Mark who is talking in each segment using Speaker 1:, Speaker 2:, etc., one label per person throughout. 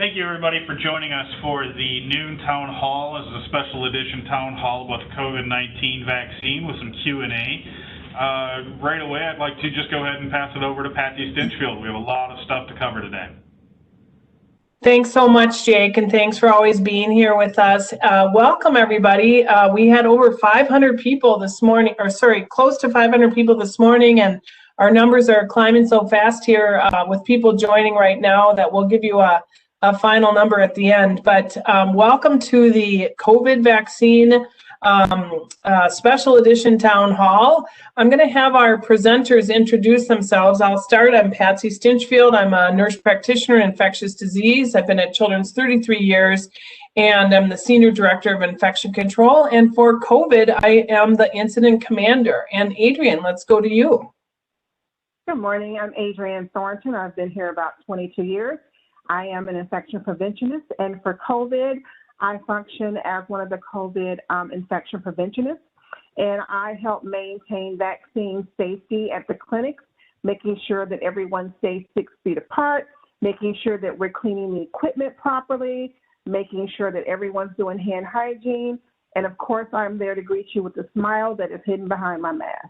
Speaker 1: Thank you, everybody, for joining us for the noon town hall. This is a special edition town hall about the COVID-19 vaccine with some Q&A. Right away, I'd like to just go ahead and pass it over to Patsy Stinchfield. We have a lot of stuff to cover today.
Speaker 2: Thanks so much, Jake, and thanks for always being here with us. Welcome, everybody. We had over 500 people this morning, close to 500 people this morning, and our numbers are climbing so fast here with people joining right now that we'll give you a final number at the end. But welcome to the COVID vaccine special edition town hall. I'm going to have our presenters introduce themselves. I'll start. I'm Patsy Stinchfield. I'm a nurse practitioner in infectious disease. I've been at Children's 33 years, and I'm the Senior Director of Infection Control. And for COVID, I am the Incident Commander. And Adrienne, let's go to you.
Speaker 3: Good morning. I'm Adrienne Thornton. I've been here about 22 years. I am an infection preventionist, and for COVID, I function as one of the COVID infection preventionists, and I help maintain vaccine safety at the clinics, making sure that everyone stays 6 feet apart, making sure that we're cleaning the equipment properly, making sure that everyone's doing hand hygiene, and of course, I'm there to greet you with a smile that is hidden behind my mask.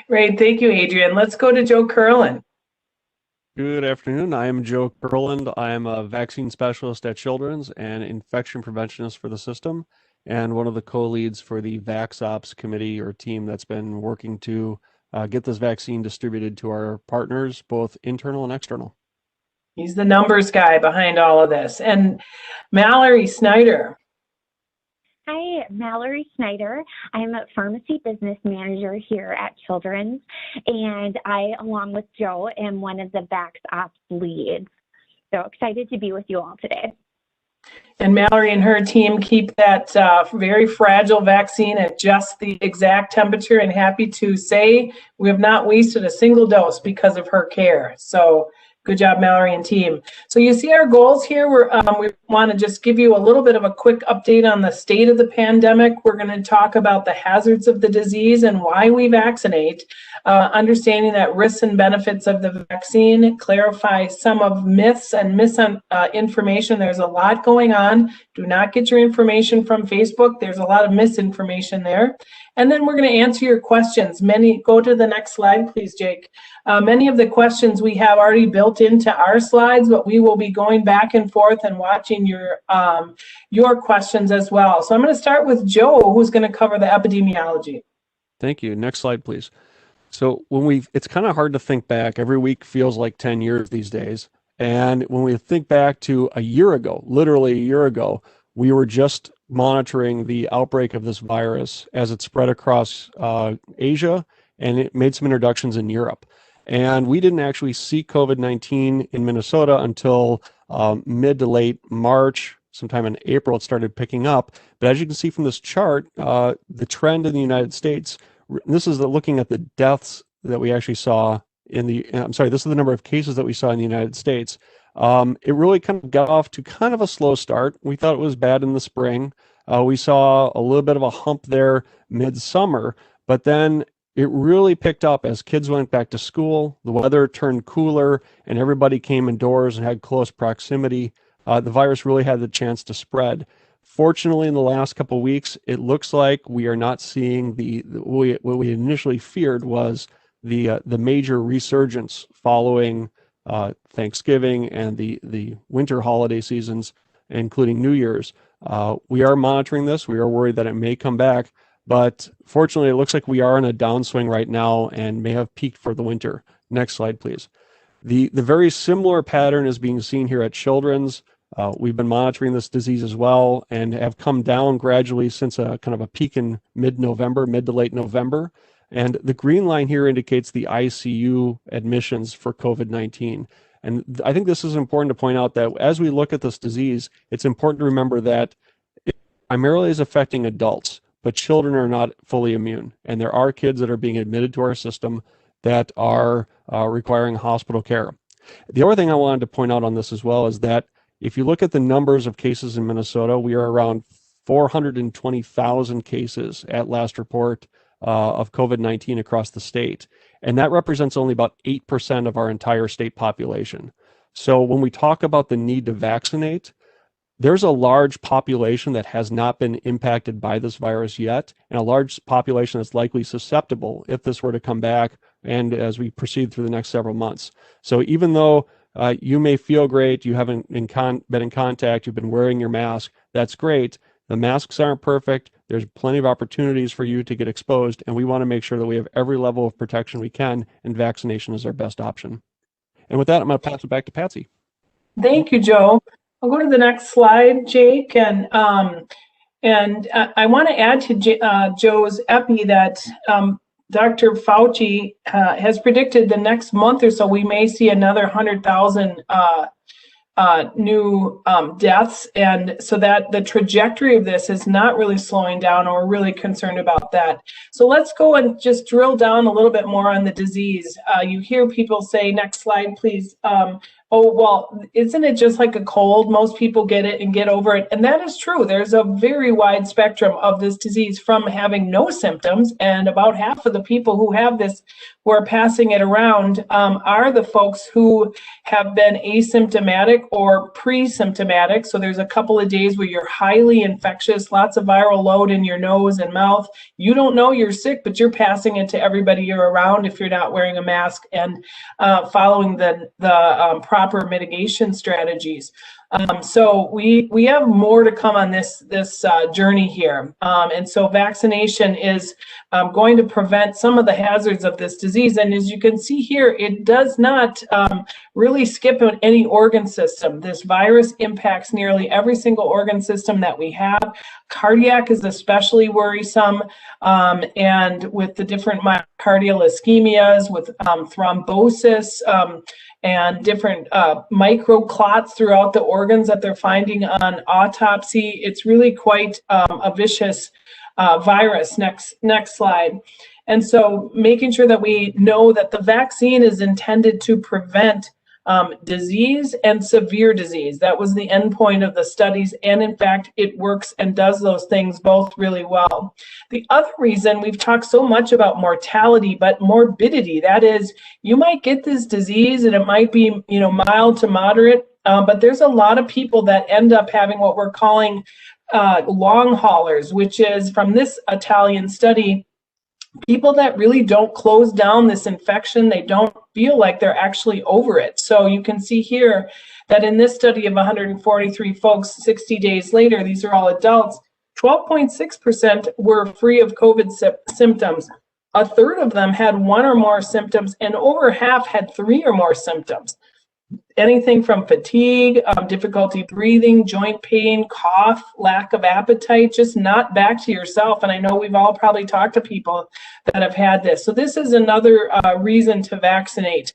Speaker 2: Great. Thank you, Adrienne. Let's go to Joe Curlin.
Speaker 4: Good afternoon. I am Joe Curland. I am a vaccine specialist at Children's and infection preventionist for the system, and one of the co-leads for the VaxOps committee or team that's been working to get this vaccine distributed to our partners, both internal and external.
Speaker 2: He's the numbers guy behind all of this. And Mallory Snyder.
Speaker 5: Hi, Mallory Snyder. I'm a pharmacy business manager here at Children's, and I, along with Joe, am one of the VaxOps leads. So excited to be with you all today.
Speaker 2: And Mallory and her team keep that very fragile vaccine at just the exact temperature, and happy to say we have not wasted a single dose because of her care. So good job, Mallory and team. So you see our goals here. We want to just give you a little bit of a quick update on the state of the pandemic. We're going to talk about the hazards of the disease and why we vaccinate, understanding that risks and benefits of the vaccine, clarify some of myths and misinformation. There's a lot going on. Do not get your information from Facebook. There's a lot of misinformation there. And then we're going to answer your questions. Go to the next slide, please, Jake. Many of the questions we have already built into our slides, but we will be going back and forth and watching your questions as well. So I'm going to start with Joe, who's going to cover the epidemiology.
Speaker 4: Thank you. Next slide, please. So it's kind of hard to think back. Every week feels like 10 years these days. And when we think back to a year ago, literally a year ago, we were just monitoring the outbreak of this virus as it spread across Asia, and it made some introductions in Europe. And we didn't actually see COVID-19 in Minnesota until mid to late March. Sometime in April, it started picking up. But as you can see from this chart, the trend in the United States, this is looking at the deaths that we actually saw this is the number of cases that we saw in the United States. It really kind of got off to kind of a slow start. We thought it was bad in the spring. We saw a little bit of a hump there midsummer, but then it really picked up as kids went back to school, the weather turned cooler, and everybody came indoors and had close proximity. The virus really had the chance to spread. Fortunately, in the last couple of weeks, it looks like we are not seeing what we initially feared was the major resurgence following Thanksgiving and the winter holiday seasons, including New Year's. We are monitoring this. We are worried that it may come back, but fortunately, it looks like we are in a downswing right now and may have peaked for the winter. Next slide, please. The very similar pattern is being seen here at Children's. We've been monitoring this disease as well and have come down gradually since a kind of a peak in mid to late November. And the green line here indicates the ICU admissions for COVID-19. And I think this is important to point out that as we look at this disease, it's important to remember that it primarily is affecting adults, but children are not fully immune. And there are kids that are being admitted to our system that are requiring hospital care. The other thing I wanted to point out on this as well is that if you look at the numbers of cases in Minnesota, we are around 420,000 cases at last report of COVID-19 across the state. And that represents only about 8% of our entire state population. So when we talk about the need to vaccinate, there's a large population that has not been impacted by this virus yet, and a large population that's likely susceptible if this were to come back and as we proceed through the next several months. So even though you may feel great, you haven't been in contact, you've been wearing your mask, that's great. The masks aren't perfect. There's plenty of opportunities for you to get exposed, and we want to make sure that we have every level of protection we can, and vaccination is our best option. And with that, I'm going to pass it back to Patsy.
Speaker 2: Thank you, Joe. I'll go to the next slide, Jake, and I want to add to Joe's epi that Dr. Fauci has predicted the next month or so we may see another 100,000 new deaths, and so that the trajectory of this is not really slowing down, and we're really concerned about that. So let's go and just drill down a little bit more on the disease. You hear people say, next slide, please. Oh, well, isn't it just like a cold? Most people get it and get over it. And that is true. There's a very wide spectrum of this disease from having no symptoms, and about half of the people who have this, who are passing it around, are the folks who have been asymptomatic or pre-symptomatic. So there's a couple of days where you're highly infectious, lots of viral load in your nose and mouth. You don't know you're sick, but you're passing it to everybody you're around if you're not wearing a mask and following the proper mitigation strategies. So we have more to come on this journey here. And so vaccination is going to prevent some of the hazards of this disease. And as you can see here, it does not really skip any organ system. This virus impacts nearly every single organ system that we have. Cardiac is especially worrisome, and with the different myocardial ischemias, with thrombosis, and different microclots throughout the organs that they're finding on autopsy. It's really quite a vicious virus. Next slide. And so making sure that we know that the vaccine is intended to prevent disease and severe disease. That was the end point of the studies, and in fact, it works and does those things both really well. The other reason we've talked so much about mortality, but morbidity, that is, you might get this disease and it might be, mild to moderate, but there's a lot of people that end up having what we're calling long haulers, which is from this Italian study, people that really don't close down this infection. They don't feel like they're actually over it. So you can see here that in this study of 143 folks, 60 days later, these are all adults, 12.6% were free of COVID symptoms. A third of them had one or more symptoms, and over half had three or more symptoms. Anything from fatigue, difficulty breathing, joint pain, cough, lack of appetite, just not back to yourself. And I know we've all probably talked to people that have had this. So this is another reason to vaccinate.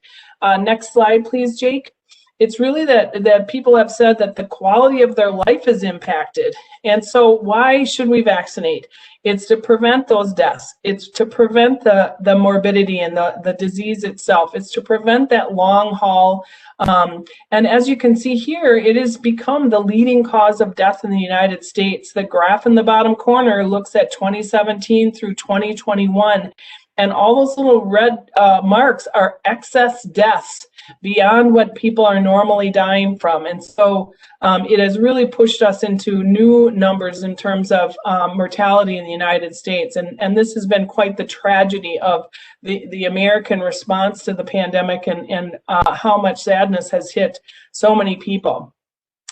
Speaker 2: Next slide, please, Jake. It's really that people have said that the quality of their life is impacted. And so why should we vaccinate? It's to prevent those deaths. It's to prevent the morbidity and the disease itself. It's to prevent that long haul. And as you can see here, it has become the leading cause of death in the United States. The graph in the bottom corner looks at 2017 through 2021. And all those little red marks are excess deaths beyond what people are normally dying from. And so it has really pushed us into new numbers in terms of mortality in the United States. And this has been quite the tragedy of the American response to the pandemic, and how much sadness has hit so many people.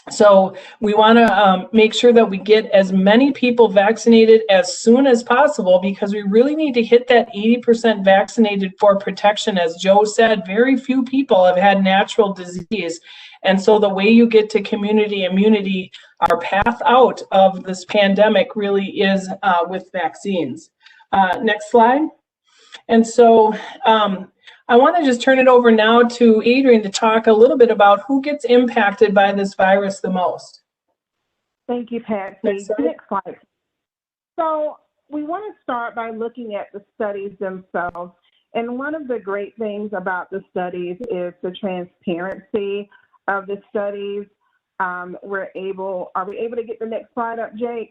Speaker 2: So we want to make sure that we get as many people vaccinated as soon as possible, because we really need to hit that 80% vaccinated for protection. As Joe said, very few people have had natural disease. And so the way you get to community immunity, our path out of this pandemic really is with vaccines. Next slide. And so I want to just turn it over now to Adrian to talk a little bit about who gets impacted by this virus the most.
Speaker 3: Thank you, Patsy.
Speaker 2: Next
Speaker 3: slide. So we want to start by looking at the studies themselves. And one of the great things about the studies is the transparency of the studies. Are we able to get the next slide up, Jake?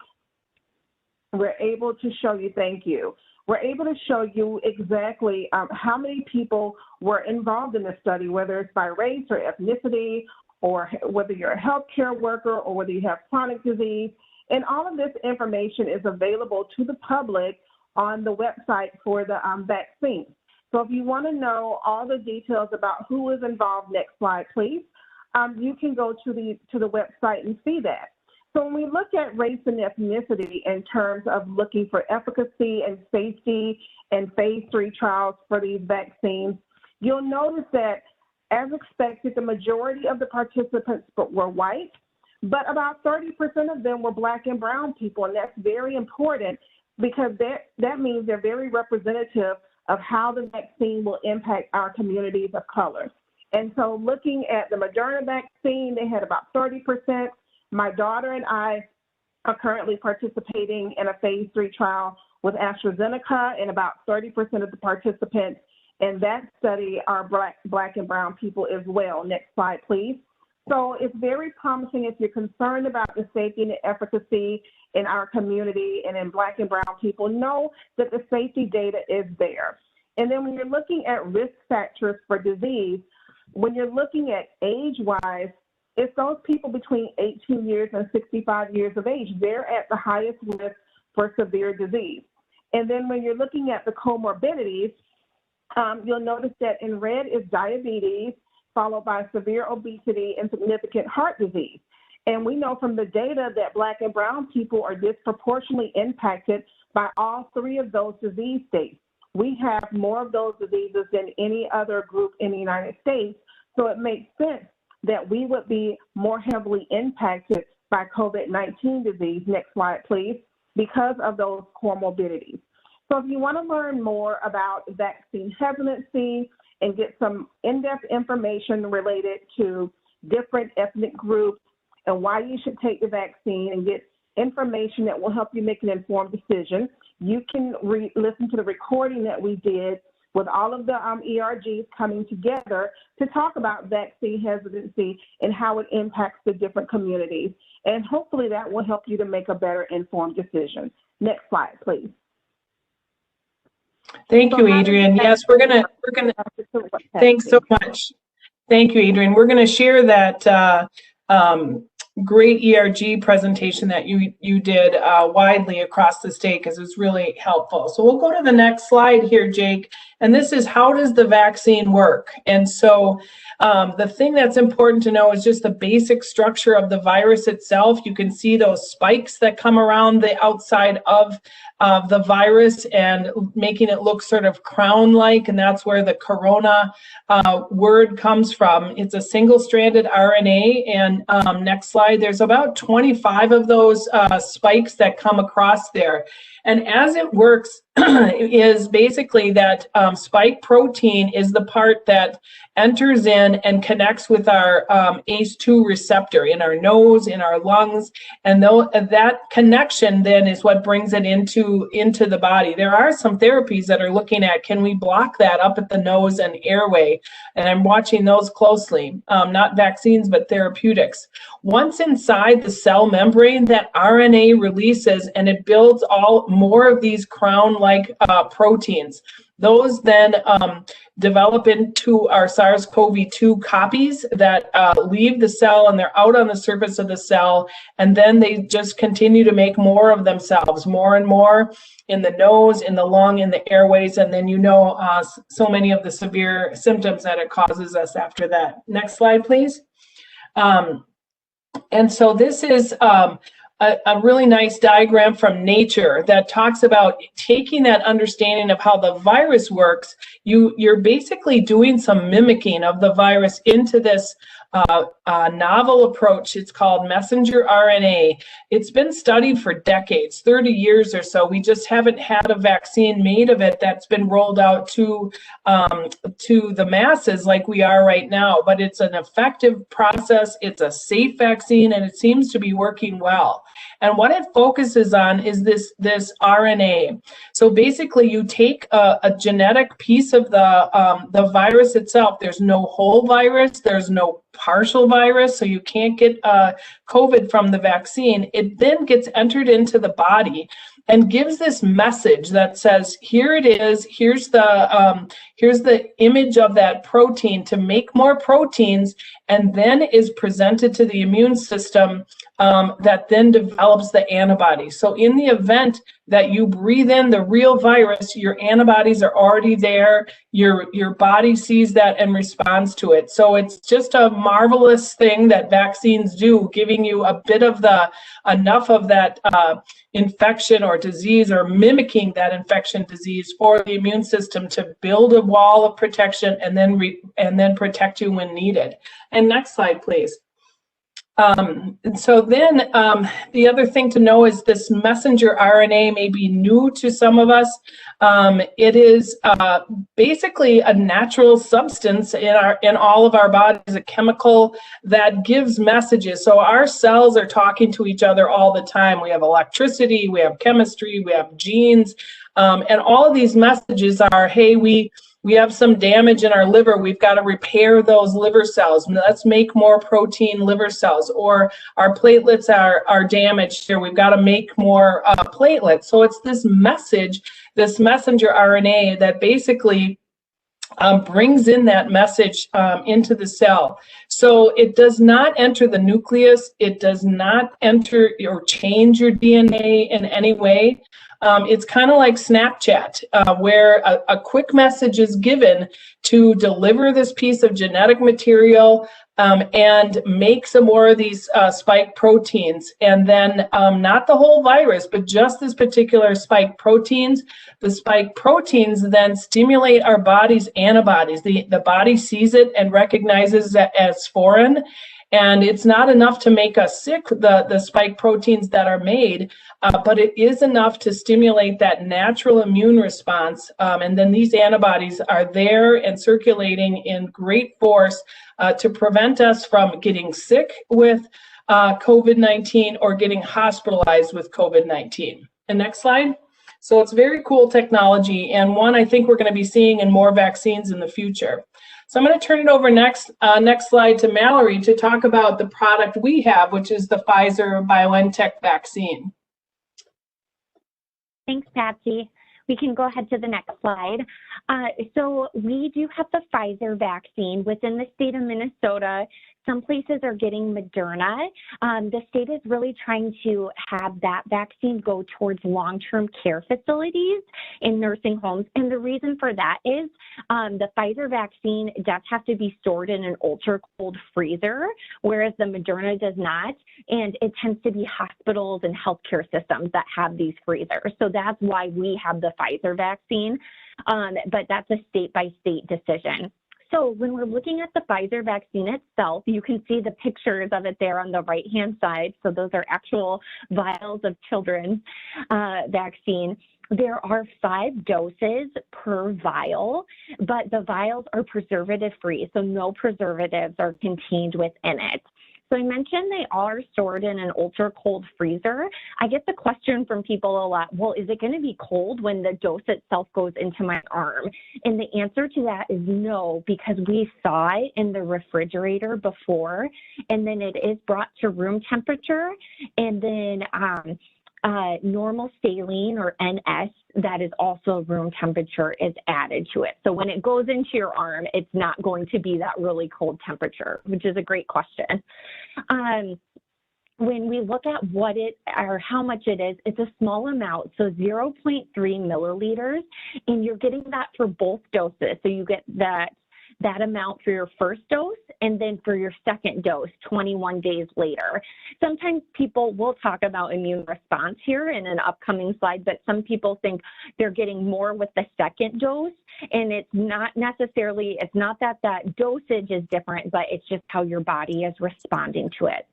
Speaker 3: We're able to show you, thank you. we're able to show you exactly how many people were involved in the study, whether it's by race or ethnicity, or whether you're a healthcare worker or whether you have chronic disease. And all of this information is available to the public on the website for the vaccine. So if you want to know all the details about who is involved, next slide, please, you can go to the website and see that. So when we look at race and ethnicity in terms of looking for efficacy and safety in phase 3 trials for these vaccines, you'll notice that, as expected, the majority of the participants were white, but about 30% of them were Black and brown people, and that's very important because that means they're very representative of how the vaccine will impact our communities of color. And so looking at the Moderna vaccine, they had about 30%. My daughter and I are currently participating in a phase 3 trial with AstraZeneca, and about 30% of the participants in that study are Black and brown people as well. Next slide, please. So it's very promising if you're concerned about the safety and the efficacy in our community and in Black and brown people. Know that the safety data is there. And then when you're looking at risk factors for disease, when you're looking at age-wise, it's those people between 18 years and 65 years of age. They're at the highest risk for severe disease. And then when you're looking at the comorbidities, you'll notice that in red is diabetes, followed by severe obesity and significant heart disease. And we know from the data that Black and brown people are disproportionately impacted by all 3 of those disease states. We have more of those diseases than any other group in the United States, so it makes sense that we would be more heavily impacted by COVID-19 disease, next slide please, because of those comorbidities. So if you want to learn more about vaccine hesitancy and get some in-depth information related to different ethnic groups and why you should take the vaccine and get information that will help you make an informed decision, you can listen to the recording that we did with all of the ERGs coming together to talk about vaccine hesitancy and how it impacts the different communities. And hopefully that will help you to make a better informed decision. Next slide, please.
Speaker 2: Thank you, Adrienne. Yes, we're gonna. Thanks so much. Thank you, Adrienne. We're gonna share that great ERG presentation that you did widely across the state because it was really helpful. So we'll go to the next slide here, Jake. And this is, how does the vaccine work? And so the thing that's important to know is just the basic structure of the virus itself. You can see those spikes that come around the outside of the virus and making it look sort of crown-like, and that's where the corona word comes from. It's a single-stranded RNA, and next slide, there's about 25 of those spikes that come across there. And as it works is basically that spike protein is the part that enters in and connects with our ACE2 receptor in our nose, in our lungs, and that connection then is what brings it into the body. There are some therapies that are looking at, can we block that up at the nose and airway? And I'm watching those closely, not vaccines, but therapeutics. Once inside the cell membrane, that RNA releases and it builds more of these crown-like proteins. Those then develop into our SARS-CoV-2 copies that leave the cell, and they're out on the surface of the cell, and then they just continue to make more of themselves, more and more in the nose, in the lung, in the airways, and then so many of the severe symptoms that it causes us after that. Next slide, please. And so this is a really nice diagram from Nature that talks about taking that understanding of how the virus works. You're basically doing some mimicking of the virus into this novel approach. It's called messenger RNA. It's been studied for decades, 30 years or so. We just haven't had a vaccine made of it that's been rolled out to the masses like we are right now. But it's an effective process. It's a safe vaccine, and it seems to be working well. And what it focuses on is this RNA. So basically, you take a genetic piece of the virus itself. There's no whole virus. There's no partial virus, so you can't get COVID from the vaccine. It then gets entered into the body, and gives this message that says, here it is, here's the image of that protein to make more proteins, and then is presented to the immune system that then develops the antibodies. So in the event that you breathe in the real virus, your antibodies are already there, your body sees that and responds to it. So it's just a marvelous thing that vaccines do, giving you a bit of enough of that infection or disease, or mimicking that infection disease for the immune system to build a wall of protection and then protect you when needed. And next slide, please. And so then the other thing to know is this messenger RNA may be new to some of us. It is basically a natural substance in all of our bodies, a chemical that gives messages. So our cells are talking to each other all the time. We have electricity, we have chemistry, we have genes, and all of these messages are, hey, we have some damage in our liver. We've got to repair those liver cells. Let's make more protein liver cells. Or our platelets are damaged here. We've got to make more platelets. So it's this message, this messenger RNA that basically brings in that message into the cell. So it does not enter the nucleus. It does not enter or change your DNA in any way. It's kind of like Snapchat, where a quick message is given to deliver this piece of genetic material and make some more of these spike proteins. And then not the whole virus, but just this particular spike proteins. The spike proteins then stimulate our body's antibodies. The body sees it and recognizes it as foreign. And it's not enough to make us sick, the spike proteins that are made, but it is enough to stimulate that natural immune response. And then these antibodies are there and circulating in great force to prevent us from getting sick with COVID-19 or getting hospitalized with COVID-19. And next slide. So it's very cool technology, and one I think we're going to be seeing in more vaccines in the future. So I'm going to turn it over next slide to Mallory to talk about the product we have, which is the Pfizer BioNTech vaccine.
Speaker 5: Thanks, Patsy. We can go ahead to the next slide. So we do have the Pfizer vaccine within the state of Minnesota. Some places are getting Moderna. The state is really trying to have that vaccine go towards long-term care facilities in nursing homes. And the reason for that is the Pfizer vaccine does have to be stored in an ultra-cold freezer, whereas the Moderna does not. And it tends to be hospitals and healthcare systems that have these freezers. So that's why we have the Pfizer vaccine, but that's a state-by-state decision. So when we're looking at the Pfizer vaccine itself, you can see the pictures of it there on the right-hand side. So those are actual vials of children's vaccine. There are 5 doses per vial, but the vials are preservative-free, so no preservatives are contained within it. So I mentioned they are stored in an ultra-cold freezer. I get the question from people a lot, well, is it going to be cold when the dose itself goes into my arm? And the answer to that is no, because we saw it in the refrigerator before, and then it is brought to room temperature, and then normal saline or NS that is also room temperature is added to it. So when it goes into your arm, it's not going to be that really cold temperature, which is a great question. When we look at what it or how much it is, it's a small amount, so 0.3 milliliters, and you're getting that for both doses. So you get that amount for your first dose, and then for your second dose 21 days later. Sometimes people will talk about immune response here in an upcoming slide, but some people think they're getting more with the second dose, and it's not necessarily, it's not that that dosage is different, but it's just how your body is responding to it.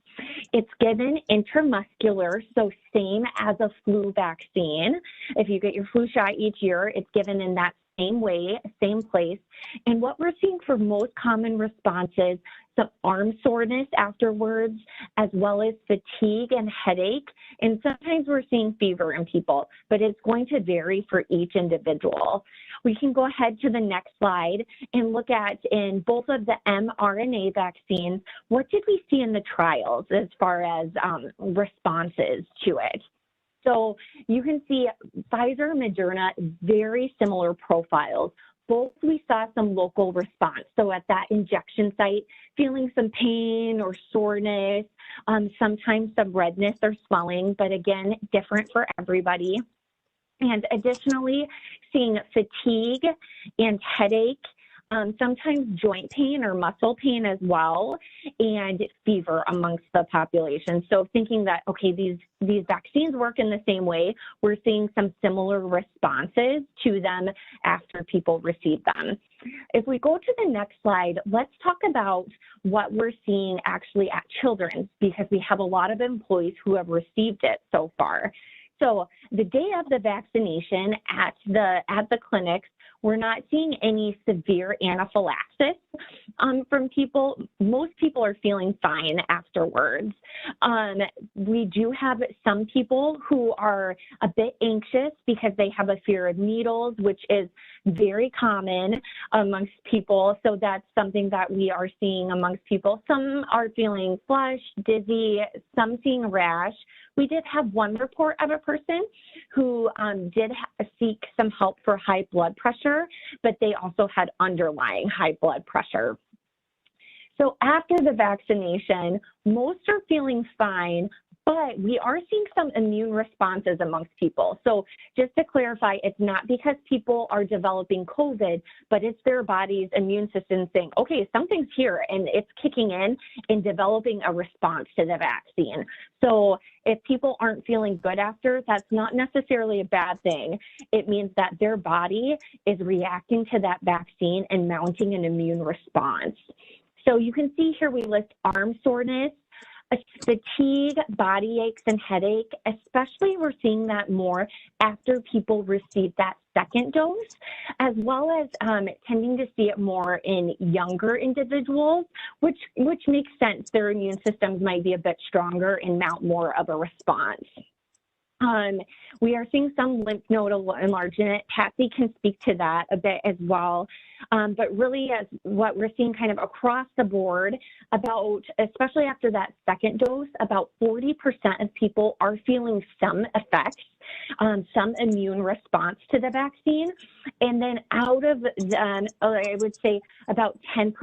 Speaker 5: It's given intramuscular, so same as a flu vaccine. If you get your flu shot each year, it's given in that same way, same place. And what we're seeing for most common responses, some arm soreness afterwards, as well as fatigue and headache. And sometimes we're seeing fever in people, but it's going to vary for each individual. We can go ahead to the next slide and look at, in both of the mRNA vaccines, what did we see in the trials as far as responses to it? So you can see Pfizer and Moderna, very similar profiles. Both we saw some local response. So at that injection site, feeling some pain or soreness, sometimes some redness or swelling, but again, different for everybody. And additionally, seeing fatigue and headache, sometimes joint pain or muscle pain as well, and fever amongst the population. So thinking that, okay, these vaccines work in the same way, we're seeing some similar responses to them after people receive them. If we go to the next slide, let's talk about what we're seeing actually at Children's, because we have a lot of employees who have received it so far. So the day of the vaccination at the clinics, we're not seeing any severe anaphylaxis from people. Most people are feeling fine afterwards. We do have some people who are a bit anxious because they have a fear of needles, which is very common amongst people. So that's something that we are seeing amongst people. Some are feeling flushed, dizzy, some seeing a rash. We did have one report of a person who did seek some help for high blood pressure, but they also had underlying high blood pressure. So after the vaccination, most are feeling fine, but we are seeing some immune responses amongst people. So just to clarify, it's not because people are developing COVID, but it's their body's immune system saying, okay, something's here and it's kicking in and developing a response to the vaccine. So if people aren't feeling good after, that's not necessarily a bad thing. It means that their body is reacting to that vaccine and mounting an immune response. So you can see here we list arm soreness, fatigue, body aches, and headache. Especially we're seeing that more after people receive that second dose, as well as tending to see it more in younger individuals, which makes sense. Their immune systems might be a bit stronger and mount more of a response. We are seeing some lymph node enlargement. Patsy can speak to that a bit as well. But really, as what we're seeing kind of across the board, about, especially after that second dose, about 40% of people are feeling some effects, some immune response to the vaccine. And then out of, I would say about 10%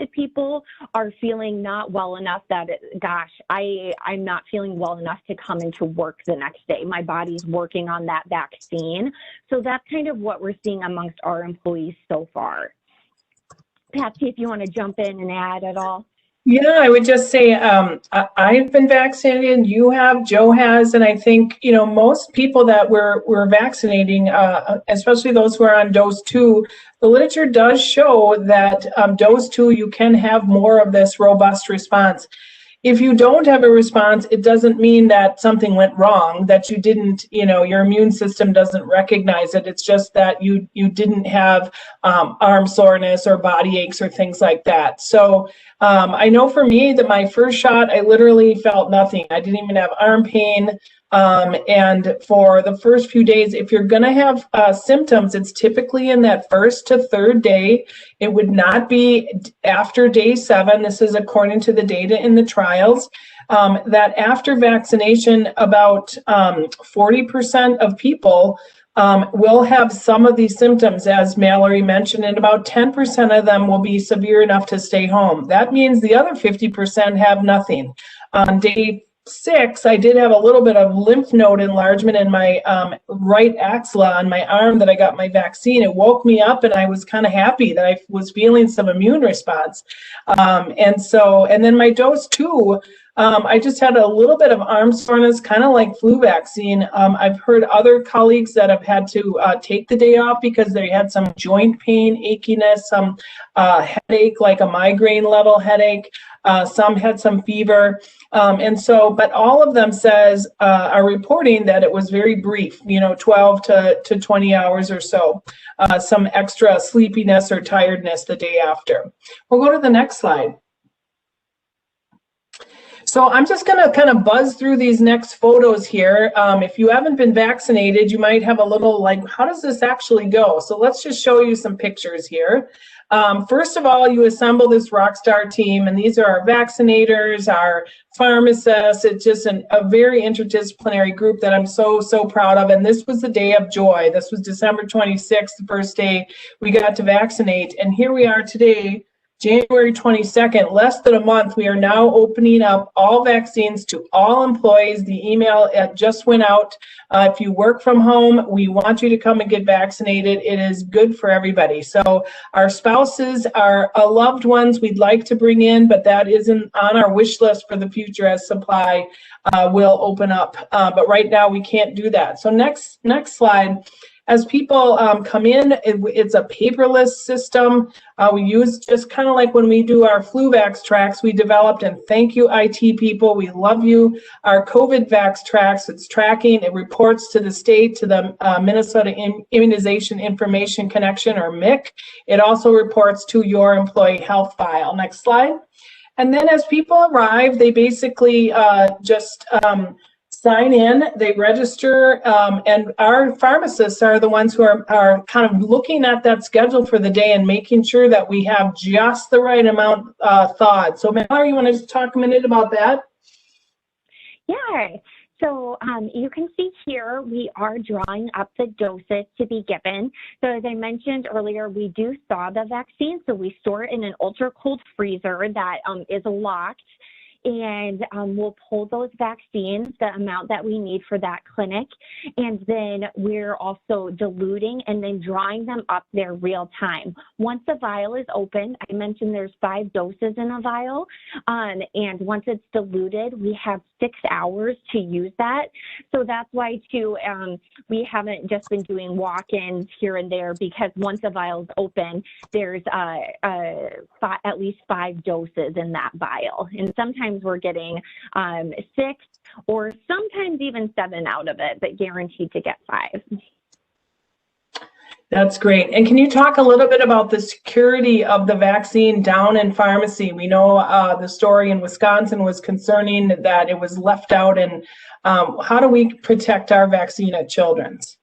Speaker 5: of people are feeling not well enough that, gosh, I'm not feeling well enough to come into work the next day. My body's working on that vaccine. So that's kind of what we're seeing amongst our employees so far. Patsy, if you want to jump in and add at all.
Speaker 2: Yeah, I would just say I've been vaccinated, you have, Joe has, and I think, you know, most people that we're vaccinating, especially those who are on dose 2, the literature does show that dose 2, you can have more of this robust response. If you don't have a response, it doesn't mean that something went wrong, that you didn't, you know, your immune system doesn't recognize it. It's just that you didn't have arm soreness or body aches or things like that. So I know for me that my first shot, I literally felt nothing. I didn't even have arm pain. And for the first few days, if you're going to have symptoms, it's typically in that first to third day. It would not be after day 7. This is according to the data in the trials, that after vaccination, about 40% of people will have some of these symptoms, as Mallory mentioned, and about 10% of them will be severe enough to stay home. That means the other 50% have nothing. On day 6, I did have a little bit of lymph node enlargement in my right axilla on my arm that I got my vaccine. It woke me up and I was kind of happy that I was feeling some immune response. And then my dose 2, I just had a little bit of arm soreness, kind of like flu vaccine. I've heard other colleagues that have had to take the day off because they had some joint pain, achiness, some headache, like a migraine level headache. Some had some fever. But all of them are reporting that it was very brief, 12 to 20 hours or so, some extra sleepiness or tiredness the day after. We'll go to the next slide. So I'm just going to kind of buzz through these next photos here. If you haven't been vaccinated, you might have a little like, how does this actually go? So let's just show you some pictures here. First of all, you assemble this rockstar team, and these are our vaccinators, our pharmacists. It's just a very interdisciplinary group that I'm so proud of. And this was the day of joy. This was December 26th, the first day we got to vaccinate. And here we are today, January 22nd, less than a month. We are now opening up all vaccines to all employees. The email just went out. If you work from home, we want you to come and get vaccinated. It is good for everybody. So our spouses, our loved ones, we'd like to bring in, but that isn't on our wish list for the future as supply will open up. But right now we can't do that. So next slide. As people come in, it's a paperless system. We use just kind of like when we do our flu vax tracks, we developed, and thank you IT people, we love you. Our COVID vax tracks, it's tracking, it reports to the state, to the Minnesota Immunization Information Connection, or MIC. It also reports to your employee health file. Next slide. And then as people arrive, they basically just sign in, they register, and our pharmacists are the ones who are kind of looking at that schedule for the day and making sure that we have just the right amount thawed. So Mallory, you want to just talk a minute about that?
Speaker 5: Yeah. So you can see here, we are drawing up the doses to be given. So as I mentioned earlier, we do thaw the vaccine. So we store it in an ultra cold freezer that is locked. And we'll pull those vaccines, the amount that we need for that clinic. And then we're also diluting and then drawing them up there real time. Once the vial is open, I mentioned there's 5 doses in a vial. And once it's diluted, we have 6 hours to use that. So that's why too, we haven't just been doing walk-ins here and there, because once a vial is open, there's at least 5 doses in that vial. And sometimes we're getting 6 or sometimes even 7 out of it, but guaranteed to get 5.
Speaker 2: That's great. And can you talk a little bit about the security of the vaccine down in pharmacy? We know the story in Wisconsin was concerning that it was left out. And how do we protect our vaccine at Children's?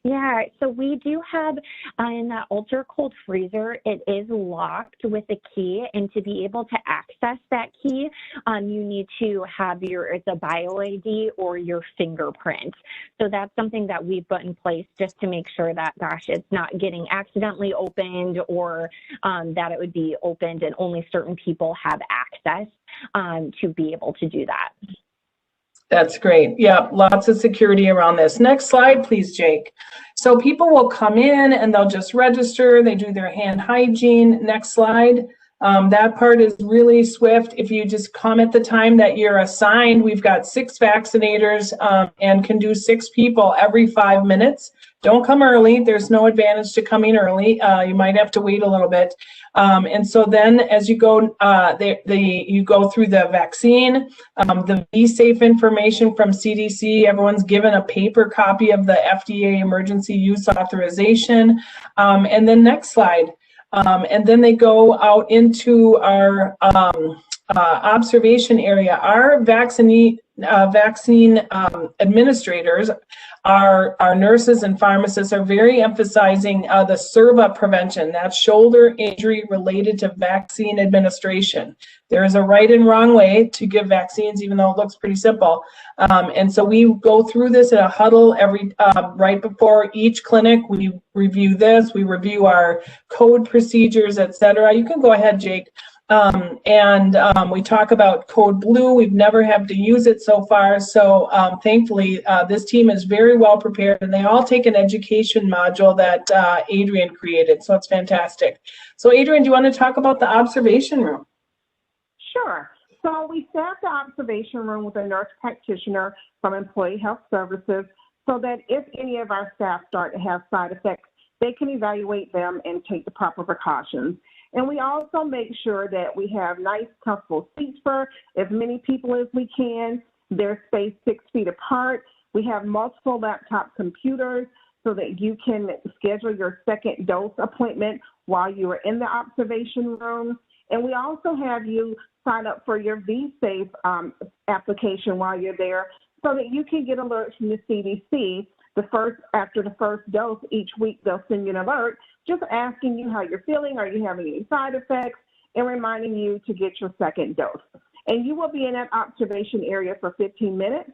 Speaker 5: Yeah, so we do have in that ultra cold freezer, it is locked with a key, and to be able to access that key, you need to have it's a bio ID or your fingerprint. So that's something that we've put in place just to make sure that, gosh, it's not getting accidentally opened, or that it would be opened and only certain people have access to be able to do that.
Speaker 2: That's great. Yeah, lots of security around this. Next slide, please, Jake. So people will come in and they'll just register. They do their hand hygiene. Next slide. That part is really swift. If you just come at the time that you're assigned, we've got 6 vaccinators and can do 6 people every 5 minutes. Don't come early. There's no advantage to coming early. You might have to wait a little bit. And so then as you go, you go through the vaccine, the VSafe information from CDC, everyone's given a paper copy of the FDA emergency use authorization. And then next slide. And then they go out into our observation area. Our vaccine administrators, our nurses and pharmacists are very emphasizing the SERVA prevention, that's shoulder injury related to vaccine administration. There is a right and wrong way to give vaccines, even though it looks pretty simple. And so we go through this in a huddle right before each clinic. We review this, we review our code procedures, etc. You can go ahead, Jake. We talk about code blue. We've never had to use it so far. So thankfully, this team is very well prepared, and they all take an education module that Adrian created. So it's fantastic. So Adrian, do you want to talk about the observation room?
Speaker 3: Sure. So we staff the observation room with a nurse practitioner from Employee Health Services, so that if any of our staff start to have side effects, they can evaluate them and take the proper precautions. And we also make sure that we have nice, comfortable seats for as many people as we can. They're spaced 6 feet apart. We have multiple laptop computers so that you can schedule your second dose appointment while you are in the observation room. And we also have you sign up for your VSafe application while you're there so that you can get alerts from the CDC. After the first dose each week, they'll send you an alert just asking you how you're feeling, are you having any side effects, and reminding you to get your second dose. And you will be in that observation area for 15 minutes.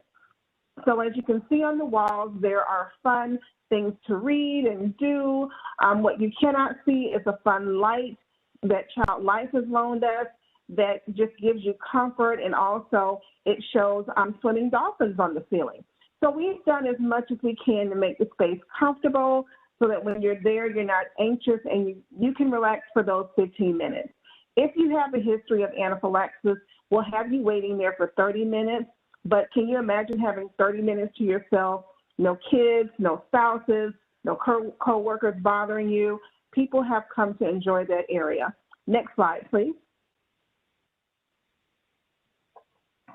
Speaker 3: So as you can see on the walls, there are fun things to read and do. What you cannot see is a fun light that Child Life has loaned us that just gives you comfort, and also it shows swimming dolphins on the ceiling. So we've done as much as we can to make the space comfortable so that when you're there, you're not anxious and you can relax for those 15 minutes. If you have a history of anaphylaxis, we'll have you waiting there for 30 minutes. But can you imagine having 30 minutes to yourself, no kids, no spouses, no co-workers bothering you? People have come to enjoy that area. Next slide, please.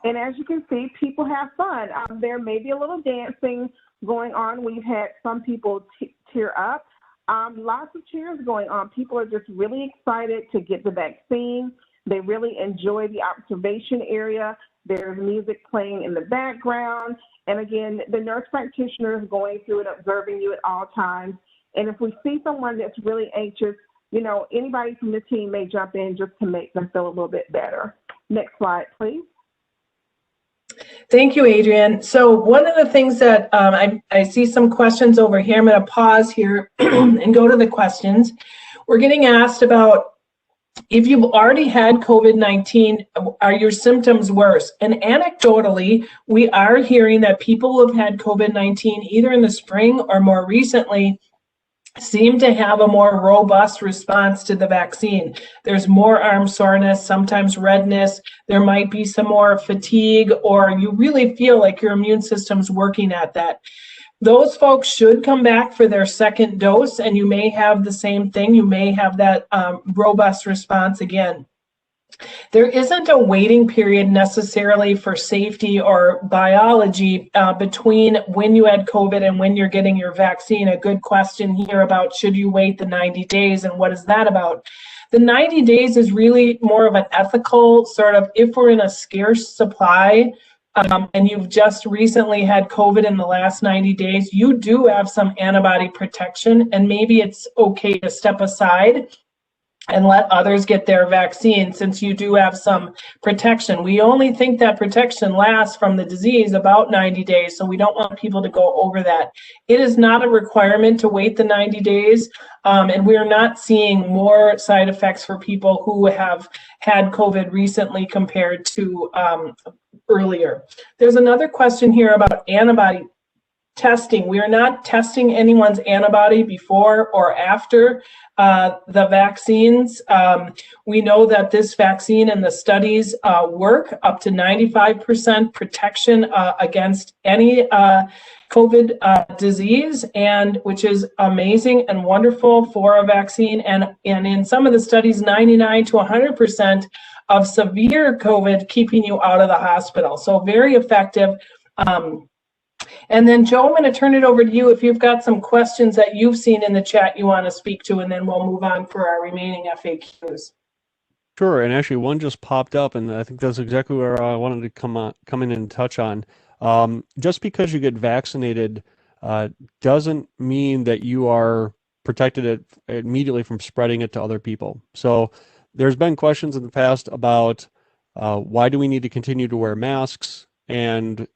Speaker 3: And as you can see, people have fun. There may be a little dancing going on. We've had some people tear up. Lots of cheers going on. People are just really excited to get the vaccine. They really enjoy the observation area. There's music playing in the background. And again, the nurse practitioner is going through and observing you at all times. And if we see someone that's really anxious, you know, anybody from the team may jump in just to make them feel a little bit better. Next slide, please.
Speaker 2: Thank you, Adrienne. So one of the things that I see some questions over here. I'm going to pause here and go to the questions. We're getting asked about if you've already had COVID-19, are your symptoms worse? And anecdotally, we are hearing that people who have had COVID-19 either in the spring or more recently seem to have a more robust response to the vaccine. There's more arm soreness, sometimes redness. There might be some more fatigue, or you really feel like your immune system's working at that. Those folks should come back for their second dose, and you may have the same thing. You may have that robust response again. There isn't a waiting period necessarily for safety or biology between when you had COVID and when you're getting your vaccine. A good question here about should you wait the 90 days and what is that about? The 90 days is really more of an ethical sort of, if we're in a scarce supply and you've just recently had COVID in the last 90 days, you do have some antibody protection, and maybe it's okay to step aside and let others get their vaccine since you do have some protection. We only think that protection lasts from the disease about 90 days, so we don't want people to go over that. It is not a requirement to wait the 90 days, and we're not seeing more side effects for people who have had COVID recently compared to earlier. There's another question here about antibody testing. We are not testing anyone's antibody before or after the vaccines. We know that this vaccine and the studies work up to 95% protection against any COVID disease, and which is amazing and wonderful for a vaccine. And in some of the studies, 99 to 100% of severe COVID keeping you out of the hospital. So very effective. And then, Joe, I'm going to turn it over to you if you've got some questions that you've seen in the chat you want to speak to, and then we'll move on for our remaining FAQs.
Speaker 4: Sure, and actually one just popped up, and I think that's exactly where I wanted to come in and touch on. Just because you get vaccinated doesn't mean that you are protected immediately from spreading it to other people. So there's been questions in the past about why do we need to continue to wear masks, and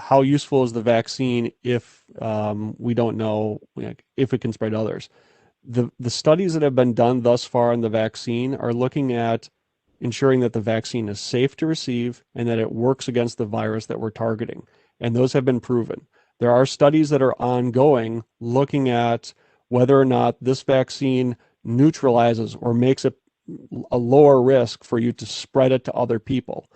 Speaker 4: how useful is the vaccine if we don't know if it can spread to others. The studies that have been done thus far on the vaccine are looking at ensuring that the vaccine is safe to receive and that it works against the virus that we're targeting. And those have been proven. There are studies that are ongoing looking at whether or not this vaccine neutralizes or makes it a lower risk for you to spread it to other people.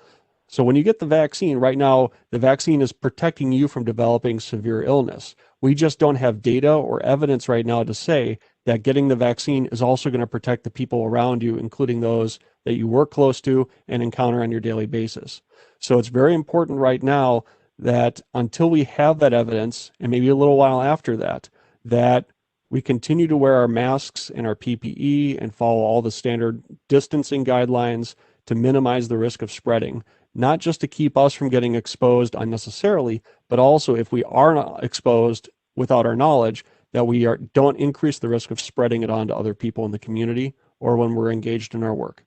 Speaker 4: So when you get the vaccine, right now, the vaccine is protecting you from developing severe illness. We just don't have data or evidence right now to say that getting the vaccine is also going to protect the people around you, including those that you work close to and encounter on your daily basis. So it's very important right now that until we have that evidence, and maybe a little while after that, that we continue to wear our masks and our PPE and follow all the standard distancing guidelines to minimize the risk of spreading, not just to keep us from getting exposed unnecessarily, but also if we are not exposed without our knowledge, that we don't increase the risk of spreading it on to other people in the community or when we're engaged in our work.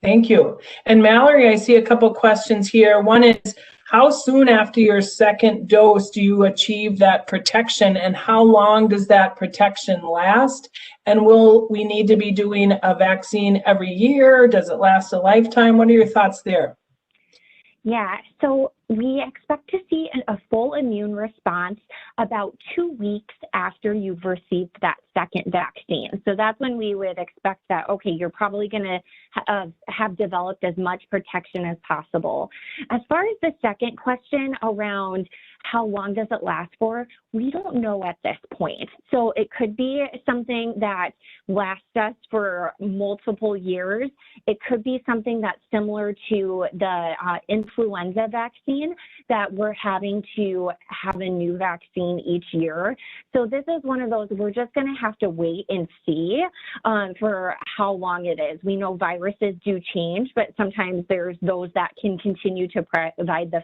Speaker 2: Thank you. And Mallory, I see a couple questions here. One is, how soon after your second dose do you achieve that protection, and how long does that protection last? And will we need to be doing a vaccine every year? Does it last a lifetime? What are your thoughts there?
Speaker 5: Yeah, so we expect to see a full immune response about 2 weeks after you've received that second vaccine. So that's when we would expect that, okay, you're probably going to have developed as much protection as possible. As far as the second question around how long does it last for, we don't know at this point. So it could be something that lasts us for multiple years. It could be something that's similar to the influenza vaccine, that we're having to have a new vaccine each year. So this is one of those, we're just going to have to wait and see for how long it is. We know viruses do change, but sometimes there's those that can continue to provide the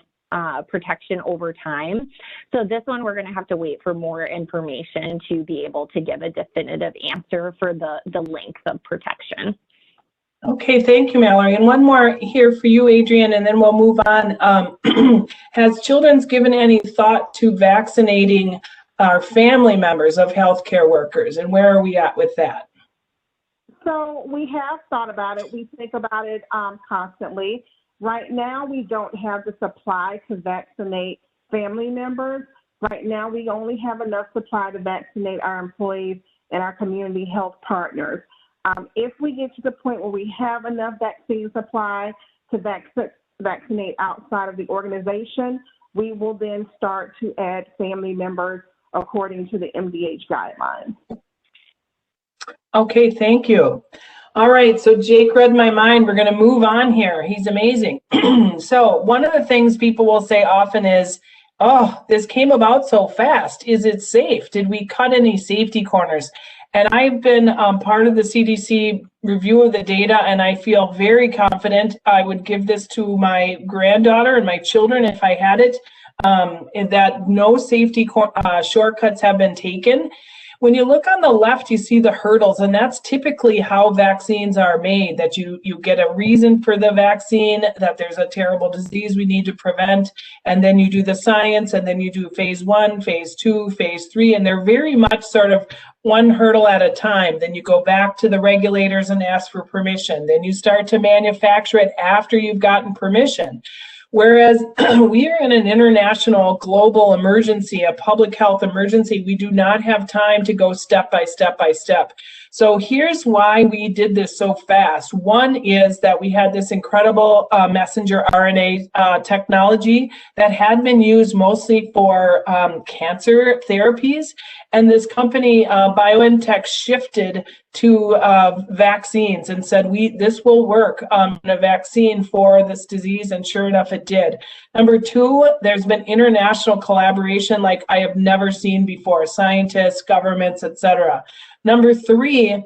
Speaker 5: protection over time. So this one, we're going to have to wait for more information to be able to give a definitive answer for the length of protection.
Speaker 2: Okay, thank you, Mallory. And one more here for you, Adrian, and then we'll move on. Has Children's given any thought to vaccinating our family members of healthcare workers, and where are we at with that?
Speaker 3: So we have thought about it. We think about it constantly. Right now, we don't have the supply to vaccinate family members. Right now, we only have enough supply to vaccinate our employees and our community health partners. If we get to the point where we have enough vaccine supply to vaccinate outside of the organization, we will then start to add family members according to the MDH guidelines.
Speaker 2: Okay, thank you. All right, so Jake read my mind. We're going to move on here. He's amazing. So one of the things people will say often is, oh, this came about so fast. Is it safe? Did we cut any safety corners? And I've been part of the CDC review of the data, and I feel very confident. I would give this to my granddaughter and my children if I had it, that no safety shortcuts have been taken. When you look on the left, you see the hurdles, and that's typically how vaccines are made, that you get a reason for the vaccine, that there's a terrible disease we need to prevent, and then you do the science, and then you do phase 1, phase 2, phase 3, and they're very much sort of one hurdle at a time. Then you go back to the regulators and ask for permission. Then you start to manufacture it after you've gotten permission. Whereas we are in an international global emergency, a public health emergency, we do not have time to go step by step by step. So here's why we did this so fast. One is that we had this incredible messenger RNA technology that had been used mostly for cancer therapies. And this company, BioNTech, shifted to vaccines and said, this will work in a vaccine for this disease, and sure enough, it did. Number two, there's been international collaboration like I have never seen before, scientists, governments, etc. Number three,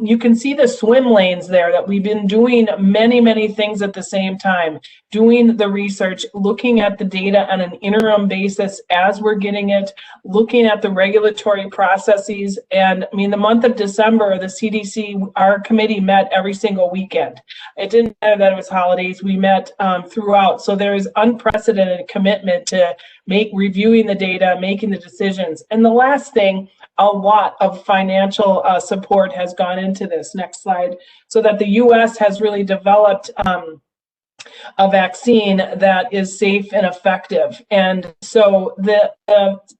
Speaker 2: you can see the swim lanes there, that we've been doing many, many things at the same time, doing the research, looking at the data on an interim basis as we're getting it, looking at the regulatory processes. And I mean, the month of December, the CDC, our committee met every single weekend. It didn't matter that it was holidays, we met throughout. So there is unprecedented commitment to reviewing the data, making the decisions. And the last thing, a lot of financial support has gone into this. Next slide. So that the U.S. has really developed a vaccine that is safe and effective. And so the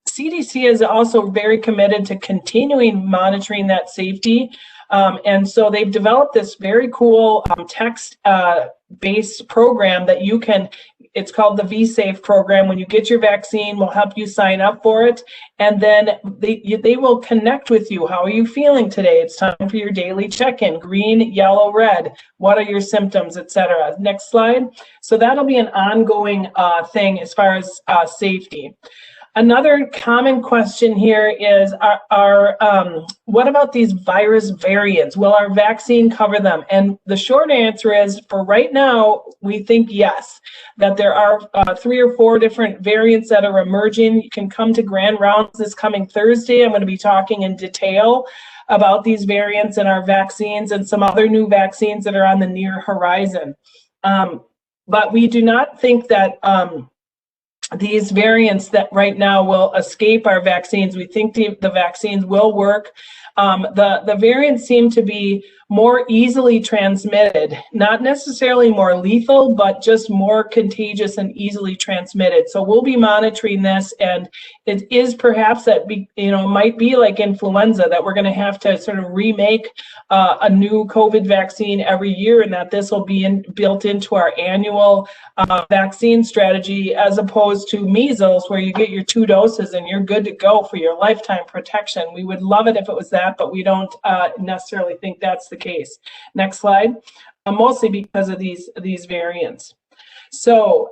Speaker 2: CDC is also very committed to continuing monitoring that safety. And so they've developed this very cool text-based program that you can, it's called the VSafe Program. When you get your vaccine, we'll help you sign up for it. And then they will connect with you. How are you feeling today? It's time for your daily check-in, green, yellow, red. What are your symptoms, etc. Next slide. So that'll be an ongoing thing as far as safety. Another common question here is, what about these virus variants? Will our vaccine cover them? And the short answer is, for right now, we think yes, that there are 3 or 4 different variants that are emerging. You can come to Grand Rounds this coming Thursday. I'm going to be talking in detail about these variants and our vaccines and some other new vaccines that are on the near horizon. But we do not think that these variants that right now will escape our vaccines. We think the vaccines will work. The variants seem to be more easily transmitted, not necessarily more lethal, but just more contagious and easily transmitted. So we'll be monitoring this, and it is perhaps that might be like influenza, that we're going to have to sort of remake a new COVID vaccine every year, and that this will be built into our annual vaccine strategy, as opposed to measles, where you get your 2 doses and you're good to go for your lifetime protection. We would love it if it was that, but we don't necessarily think that's the case. Next slide. Mostly because of these variants. So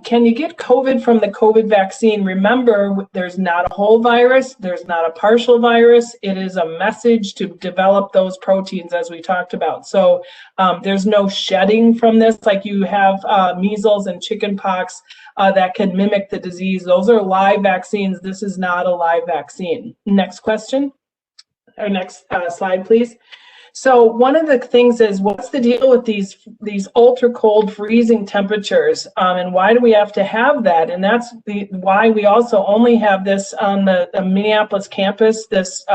Speaker 2: can you get COVID from the COVID vaccine? Remember, there's not a whole virus, there's not a partial virus. It is a message to develop those proteins, as we talked about. So there's no shedding from this, like you have measles and chickenpox that can mimic the disease. Those are live vaccines. This is not a live vaccine. Next question, or next slide, please. So one of the things is, what's the deal with these ultra cold freezing temperatures, and why do we have to have that? And that's why we also only have this on the Minneapolis campus. This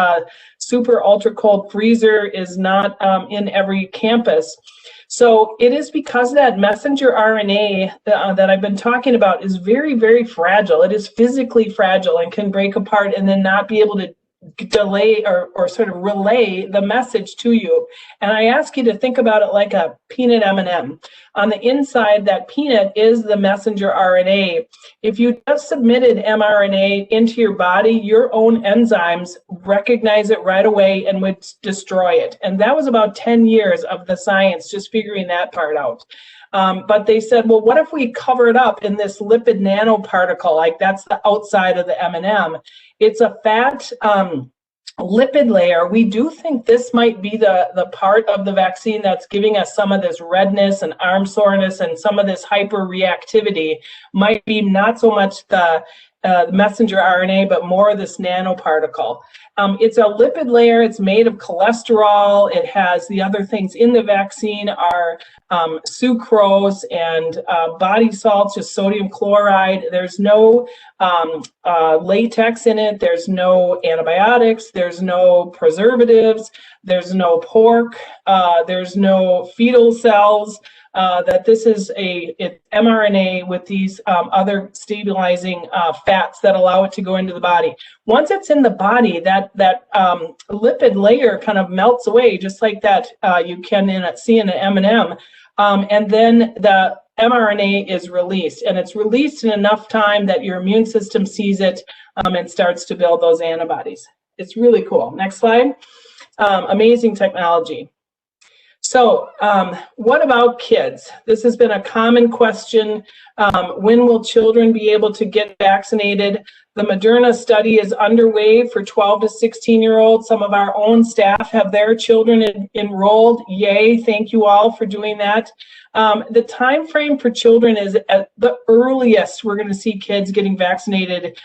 Speaker 2: super ultra cold freezer is not in every campus. So it is because that messenger RNA that I've been talking about is very, very fragile. It is physically fragile and can break apart and then not be able to delay or sort of relay the message to you. And I ask you to think about it like a peanut M&M. On the inside, that peanut is the messenger RNA. If you just submitted mRNA into your body, your own enzymes recognize it right away and would destroy it. And that was about 10 years of the science just figuring that part out. But they said, well, what if we cover it up in this lipid nanoparticle? Like, that's the outside of the M&M. It's a fat lipid layer. We do think this might be the part of the vaccine that's giving us some of this redness and arm soreness and some of this hyperreactivity. Might be not so much the messenger RNA, but more of this nanoparticle. It's a lipid layer. It's made of cholesterol. It has the other things in the vaccine are sucrose and body salts, just sodium chloride. There's no latex in it. There's no antibiotics. There's no preservatives. There's no pork. There's no fetal cells. That this is it's mRNA with these other stabilizing fats that allow it to go into the body. Once it's in the body, that lipid layer kind of melts away, just like that you can see in an M&M. And then the mRNA is released, and it's released in enough time that your immune system sees it and starts to build those antibodies. It's really cool. Next slide. Amazing technology. So what about kids? This has been a common question. When will children be able to get vaccinated? The Moderna study is underway for 12 to 16-year-olds. Some of our own staff have their children enrolled. Yay, thank you all for doing that. The time frame for children is at the earliest we're going to see kids getting vaccinated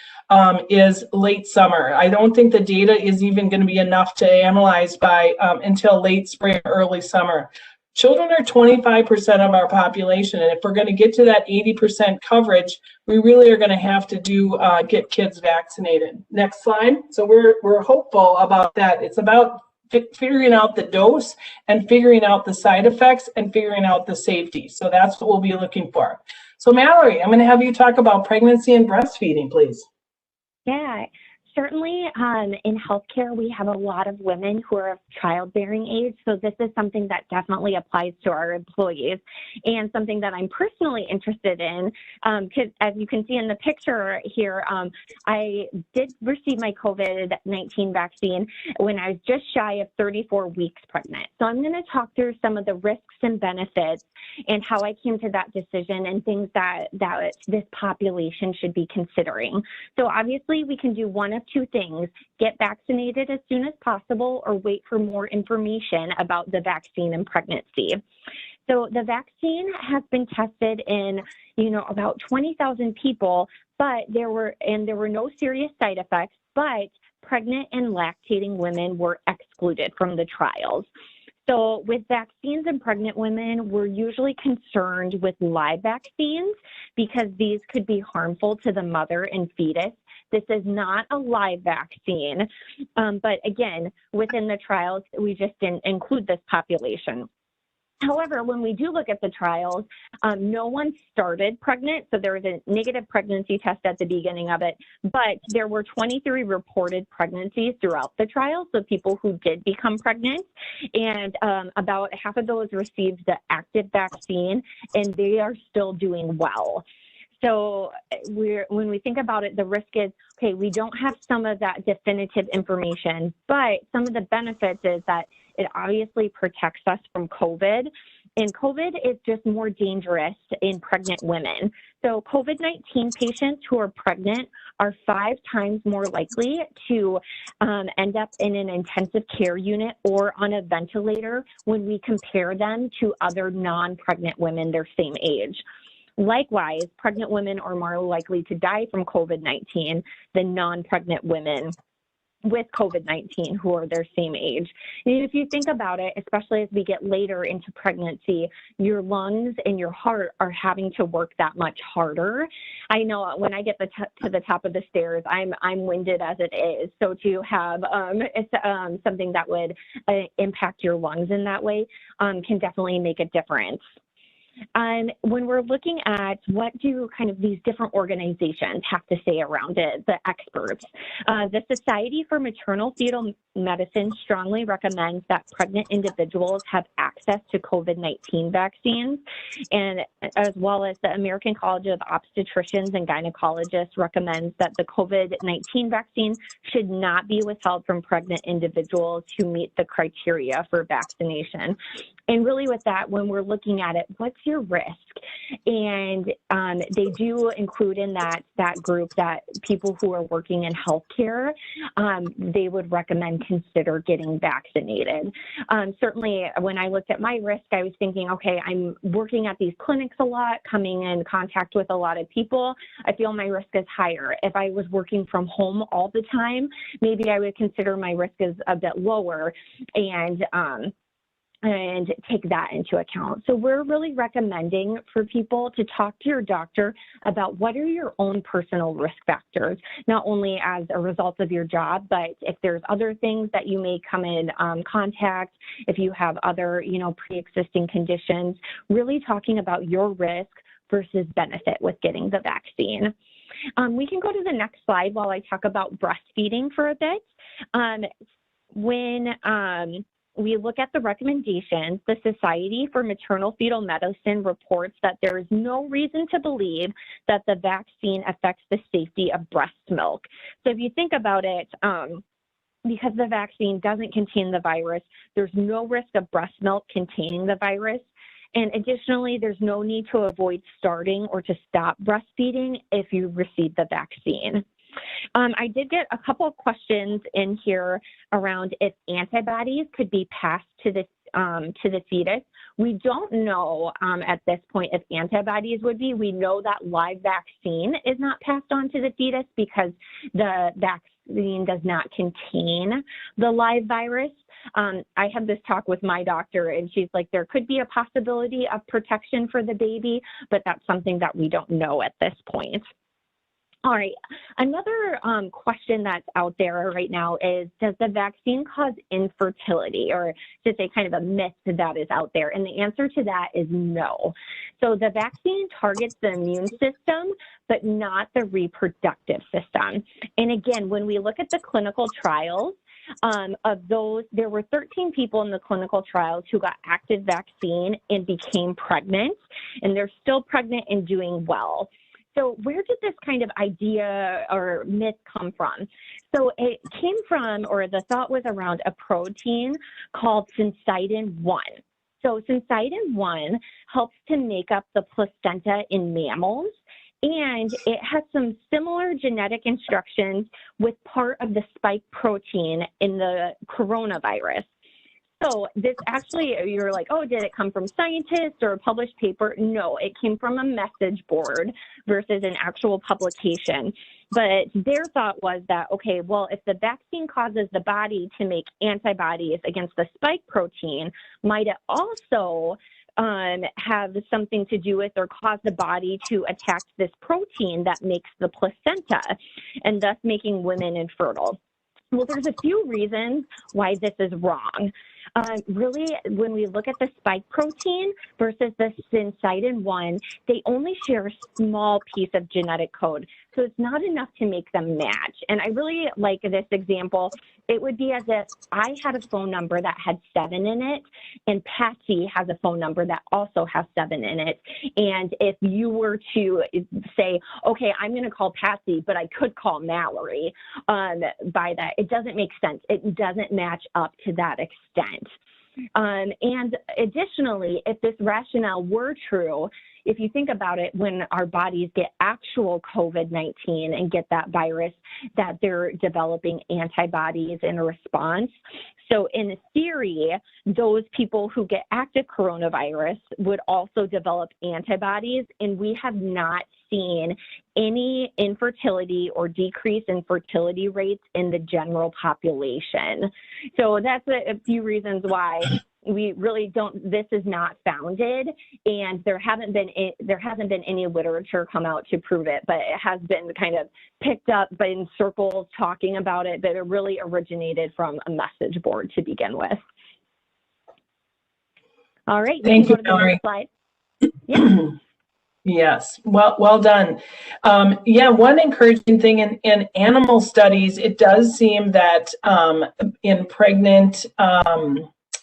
Speaker 2: is late summer. I don't think the data is even going to be enough to analyze by until late spring, early summer. Children are 25% of our population, and if we're going to get to that 80% coverage, we really are going to have to get kids vaccinated. Next slide. So we're hopeful about that. It's about figuring out the dose and figuring out the side effects and figuring out the safety. So that's what we'll be looking for. So Mallory, I'm going to have you talk about pregnancy and breastfeeding, please.
Speaker 5: Yeah. certainly in healthcare, we have a lot of women who are of childbearing age. So this is something that definitely applies to our employees, and something that I'm personally interested in. Because as you can see in the picture here, I did receive my COVID-19 vaccine when I was just shy of 34 weeks pregnant. So I'm going to talk through some of the risks and benefits and how I came to that decision and things that this population should be considering. So obviously we can do one of two things: get vaccinated as soon as possible, or wait for more information about the vaccine and pregnancy. So the vaccine has been tested in, about 20,000 people, but there were no serious side effects, but pregnant and lactating women were excluded from the trials. So with vaccines and pregnant women, we're usually concerned with live vaccines because these could be harmful to the mother and fetus. This is not a live vaccine, but again, within the trials, we just didn't include this population. However, when we do look at the trials, no one started pregnant, so there was a negative pregnancy test at the beginning of it, but there were 23 reported pregnancies throughout the trial, so people who did become pregnant, and about half of those received the active vaccine, and they are still doing well. So when we think about it, the risk is, okay, we don't have some of that definitive information, but some of the benefits is that it obviously protects us from COVID, and COVID is just more dangerous in pregnant women. So COVID-19 patients who are pregnant are 5 times more likely to end up in an intensive care unit or on a ventilator when we compare them to other non-pregnant women their same age. Likewise, pregnant women are more likely to die from COVID-19 than non-pregnant women with COVID-19 who are their same age. And if you think about it, especially as we get later into pregnancy, your lungs and your heart are having to work that much harder. I know when I get to the top of the stairs, I'm winded as it is. So to have something that would impact your lungs in that way can definitely make a difference. When we're looking at what do kind of these different organizations have to say around it, the experts, the Society for Maternal Fetal Medicine strongly recommends that pregnant individuals have access to COVID-19 vaccines, and as well as the American College of Obstetricians and Gynecologists recommends that the COVID-19 vaccine should not be withheld from pregnant individuals who meet the criteria for vaccination. And really with that, when we're looking at it, what's your risk? And they do include in that group that people who are working in healthcare, they would recommend consider getting vaccinated. Certainly when I looked at my risk, I was thinking, okay, I'm working at these clinics a lot, coming in contact with a lot of people. I feel my risk is higher. If I was working from home all the time, maybe I would consider my risk is a bit lower and take that into account. So we're really recommending for people to talk to your doctor about what are your own personal risk factors, not only as a result of your job, but if there's other things that you may come in contact, if you have other, pre-existing conditions, really talking about your risk versus benefit with getting the vaccine. We can go to the next slide while I talk about breastfeeding for a bit. When we look at the recommendations, the Society for Maternal Fetal Medicine reports that there is no reason to believe that the vaccine affects the safety of breast milk. So if you think about it, because the vaccine doesn't contain the virus, there's no risk of breast milk containing the virus. And additionally, there's no need to avoid starting or to stop breastfeeding if you receive the vaccine. I did get a couple of questions in here around if antibodies could be passed to the fetus. We don't know at this point if antibodies would be. We know that live vaccine is not passed on to the fetus because the vaccine does not contain the live virus. I had this talk with my doctor, and she's like, there could be a possibility of protection for the baby, but that's something that we don't know at this point. All right. Another question that's out there right now is, does the vaccine cause infertility, or to say kind of a myth that is out there? And the answer to that is no. So the vaccine targets the immune system, but not the reproductive system. And again, when we look at the clinical trials, of those, there were 13 people in the clinical trials who got active vaccine and became pregnant, and they're still pregnant and doing well. So where did this kind of idea or myth come from? So it came from, or the thought was around a protein called syncytin-1. So syncytin-1 helps to make up the placenta in mammals, and it has some similar genetic instructions with part of the spike protein in the coronavirus. So this actually, you're like, oh, did it come from scientists or a published paper? No, it came from a message board versus an actual publication. But their thought was that, okay, well, if the vaccine causes the body to make antibodies against the spike protein, might it also have something to do with or cause the body to attack this protein that makes the placenta, and thus making women infertile? Well, there's a few reasons why this is wrong. Really, when we look at the spike protein versus the syncytin-1, they only share a small piece of genetic code, so it's not enough to make them match. And I really like this example. It would be as if I had a phone number that had 7 in it, and Patsy has a phone number that also has 7 in it. And if you were to say, okay, I'm going to call Patsy, but I could call Mallory, by that, it doesn't make sense. It doesn't match up to that extent. And additionally, if this rationale were true, if you think about it, when our bodies get actual COVID-19 and get that virus, that they're developing antibodies in response. So in theory, those people who get active coronavirus would also develop antibodies, and we have not seen any infertility or decrease in fertility rates in the general population. So that's a few reasons why we really don't, this is not founded, and there hasn't been any literature come out to prove it, but it has been kind of picked up in circles talking about it, but it really originated from a message board to begin with. All right,
Speaker 2: thank you, Mallory.
Speaker 5: Slide. Yeah.
Speaker 2: Yes, well done. Yeah, one encouraging thing in animal studies, it does seem that in pregnant,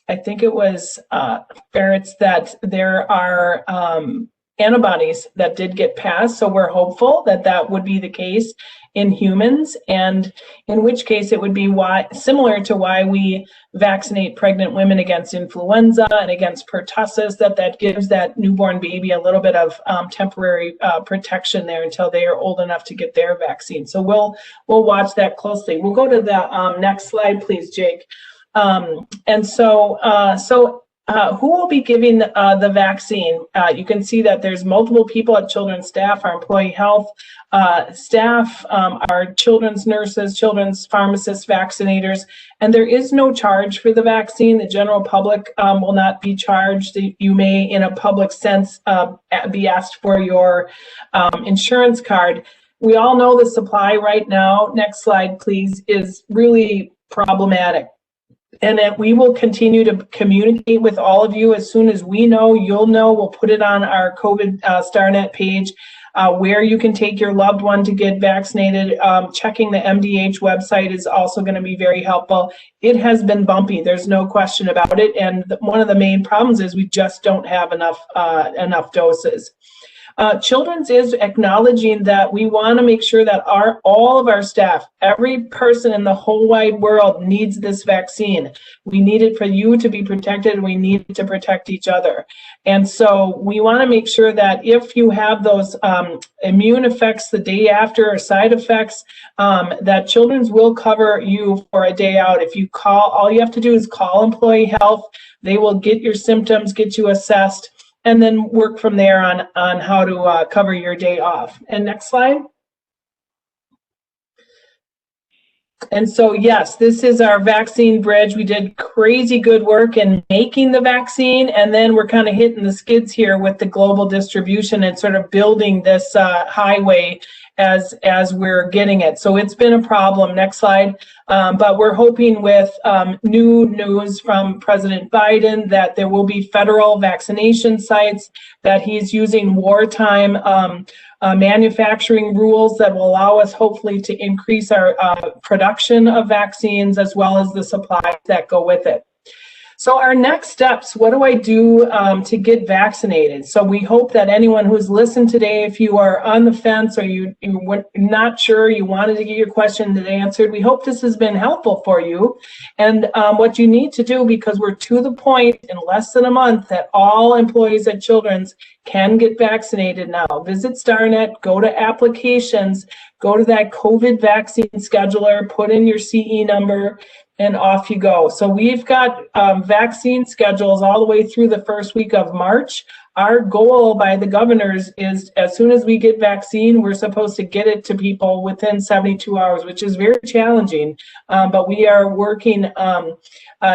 Speaker 2: I think it was ferrets, that there are antibodies that did get passed. So we're hopeful that that would be the case in humans, and in which case it would be similar to why we vaccinate pregnant women against influenza and against pertussis, that gives that newborn baby a little bit of temporary protection there until they are old enough to get their vaccine. So we'll watch that closely. We'll go to the next slide, please, Jake. Who will be giving the vaccine? You can see that there's multiple people at children's staff, our employee health staff, our children's nurses, children's pharmacists, vaccinators, and there is no charge for the vaccine. The general public will not be charged. You may, in a public sense, be asked for your insurance card. We all know the supply right now, next slide please, is really problematic. And that we will continue to communicate with all of you. As soon as we know, you'll know. We'll put it on our COVID StarNet page where you can take your loved one to get vaccinated. Checking the MDH website is also going to be very helpful. It has been bumpy. There's no question about it. And one of the main problems is we just don't have enough doses. Children's is acknowledging that we want to make sure that all of our staff, every person in the whole wide world needs this vaccine. We need it for you to be protected, and we need to protect each other. And so we want to make sure that if you have those immune effects the day after or side effects, that Children's will cover you for a day out. If you call, all you have to do is call employee health. They will get your symptoms, get you assessed, and then work from there on how to cover your day off. And next slide. And so, yes, this is our vaccine bridge. We did crazy good work in making the vaccine, and then we're kind of hitting the skids here with the global distribution and sort of building this highway as we're getting it. So it's been a problem. Next slide. But we're hoping with new news from President Biden that there will be federal vaccination sites, that he's using wartime manufacturing rules that will allow us hopefully to increase our production of vaccines as well as the supplies that go with it. So our next steps, what do I do to get vaccinated? So we hope that anyone who's listened today, if you are on the fence or you're not sure, you wanted to get your question answered, we hope this has been helpful for you. And what you need to do, because we're to the point in less than a month that all employees at Children's can get vaccinated now. Visit StarNet, go to applications, go to that COVID vaccine scheduler, put in your CE number, and off you go. So we've got vaccine schedules all the way through the first week of March. Our goal by the governors is as soon as we get vaccine, we're supposed to get it to people within 72 hours, which is very challenging. But we are working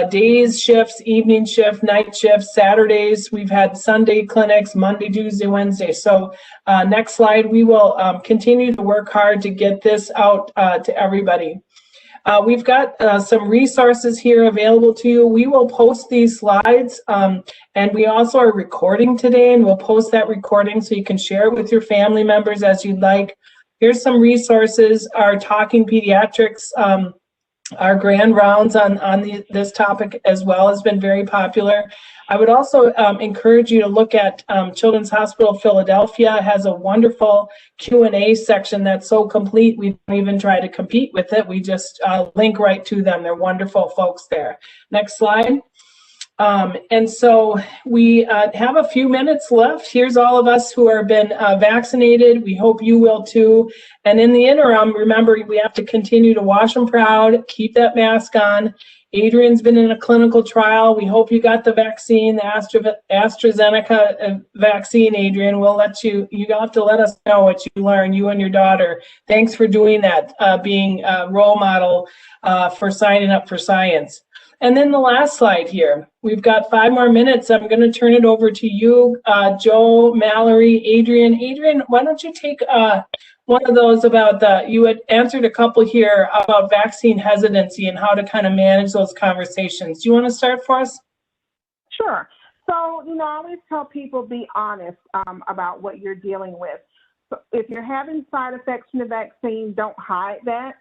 Speaker 2: days shifts, evening shift, night shifts, Saturdays. We've had Sunday clinics, Monday, Tuesday, Wednesday. So next slide, we will continue to work hard to get this out to everybody. We've got some resources here available to you. We will post these slides, and we also are recording today, and we'll post that recording so you can share it with your family members as you'd like. Here's some resources. Our Talking Pediatrics, our grand rounds on this topic as well has been very popular. I would also encourage you to look at Children's Hospital Philadelphia has a wonderful Q&A section that's so complete we don't even try to compete with it. We just link right to them. They're wonderful folks there. Next slide. And so we have a few minutes left. Here's all of us who have been vaccinated. We hope you will too. And in the interim, remember, we have to continue to wash them proud, keep that mask on. Adrian's been in a clinical trial. We hope you got the vaccine, the AstraZeneca vaccine, Adrian. We'll let you have to let us know what you learn, you and your daughter. Thanks for doing that, being a role model for signing up for science. And then the last slide here. We've got 5 more minutes. I'm going to turn it over to you, Joe, Mallory, Adrian. Adrian, why don't you take one of those about you had answered a couple here about vaccine hesitancy and how to kind of manage those conversations. Do you want to start for us?
Speaker 3: Sure. So, I always tell people be honest about what you're dealing with. So if you're having side effects from the vaccine, don't hide that.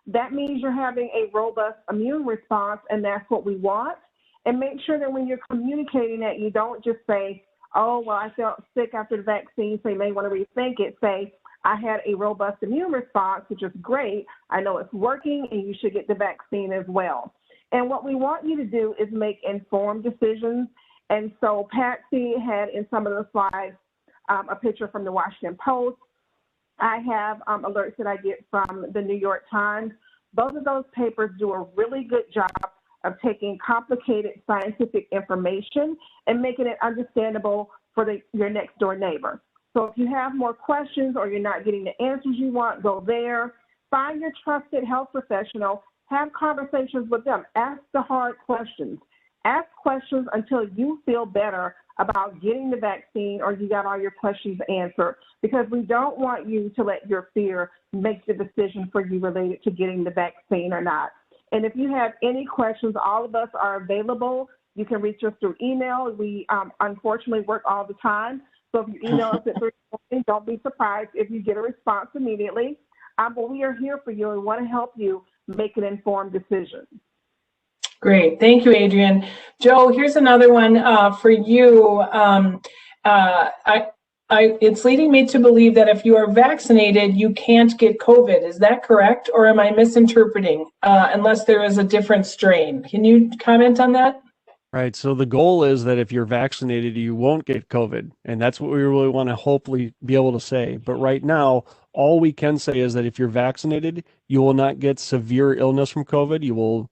Speaker 3: That means you're having a robust immune response, and that's what we want. And make sure that when you're communicating that, you don't just say, oh, well, I felt sick after the vaccine, so you may want to rethink it. Say, I had a robust immune response, which is great. I know it's working, and you should get the vaccine as well. And what we want you to do is make informed decisions. And so Patsy had in some of the slides a picture from the Washington Post. I have alerts that I get from the New York Times. Both of those papers do a really good job of taking complicated scientific information and making it understandable for your next door neighbor. So if you have more questions or you're not getting the answers you want, go there. Find your trusted health professional. Have conversations with them. Ask the hard questions. Ask questions until you feel better about getting the vaccine or you got all your questions answered, because we don't want you to let your fear make the decision for you related to getting the vaccine or not. And if you have any questions, all of us are available. You can reach us through email. We unfortunately work all the time. So if you email us at 3 morning, don't be surprised if you get a response immediately. But we are here for you and want to help you make an informed decision.
Speaker 2: Great. Thank you, Adrian. Joe, here's another one for you. It's leading me to believe that if you are vaccinated, you can't get COVID. Is that correct? Or am I misinterpreting unless there is a different strain? Can you comment on that?
Speaker 4: Right. So the goal is that if you're vaccinated, you won't get COVID. And that's what we really want to hopefully be able to say. But right now, all we can say is that if you're vaccinated, you will not get severe illness from COVID. You will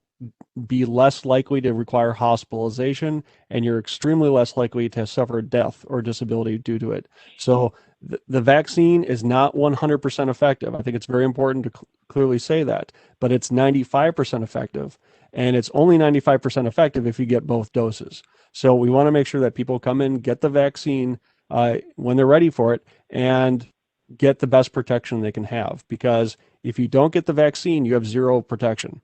Speaker 4: be less likely to require hospitalization, and you're extremely less likely to suffer death or disability due to it. So the vaccine is not 100% effective. I think it's very important to clearly say that, but it's 95% effective, and it's only 95% effective if you get both doses. So we want to make sure that people come in, get the vaccine when they're ready for it, and get the best protection they can have. Because if you don't get the vaccine, you have zero protection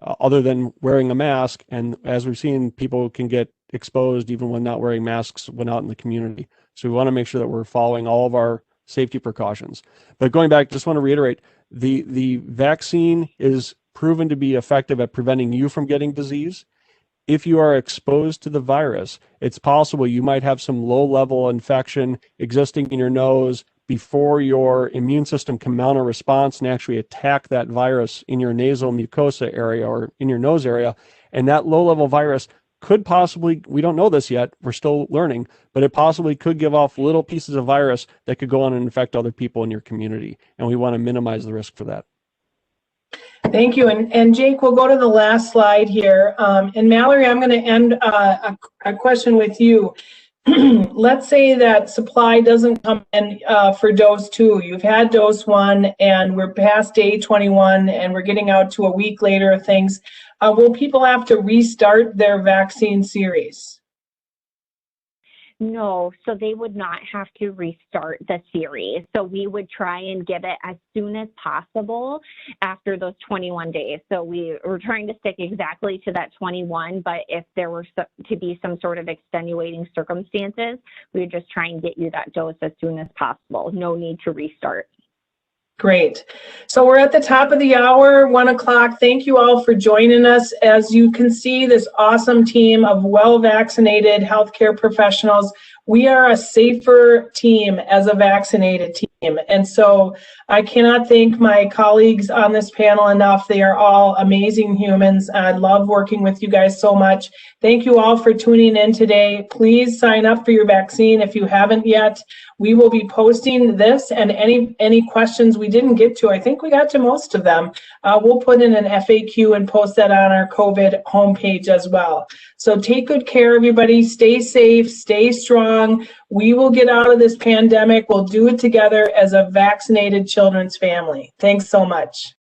Speaker 4: other than wearing a mask. And as we've seen, people can get exposed even when not wearing masks when out in the community. So we want to make sure that we're following all of our safety precautions. But going back, just want to reiterate, the vaccine is proven to be effective at preventing you from getting disease. If you are exposed to the virus, it's possible you might have some low-level infection existing in your nose before your immune system can mount a response and actually attack that virus in your nasal mucosa area or in your nose area. And that low-level virus could possibly, we don't know this yet, we're still learning, but it possibly could give off little pieces of virus that could go on and infect other people in your community. And we want to minimize the risk for that.
Speaker 2: Thank you. And Jake, we'll go to the last slide here. And Mallory, I'm going to end a question with you. Let's say that supply doesn't come in for dose 2. You've had dose 1 and we're past day 21 and we're getting out to a week later of things. Will people have to restart their vaccine series?
Speaker 5: No, so they would not have to restart the series. So we would try and get it as soon as possible after those 21 days. So we're trying to stick exactly to that 21, but if there were to be some sort of extenuating circumstances, we would just try and get you that dose as soon as possible. No need to restart.
Speaker 2: Great. So we're at the top of the hour, 1 o'clock. Thank you all for joining us. As you can see, this awesome team of well-vaccinated healthcare professionals. We are a safer team as a vaccinated team. And so I cannot thank my colleagues on this panel enough. They are all amazing humans. I love working with you guys so much. Thank you all for tuning in today. Please sign up for your vaccine if you haven't yet. We will be posting this and any questions we didn't get to. I think we got to most of them. We'll put in an FAQ and post that on our COVID homepage as well. So take good care, everybody. Stay safe, stay strong. We will get out of this pandemic. We'll do it together as a vaccinated children's family. Thanks so much.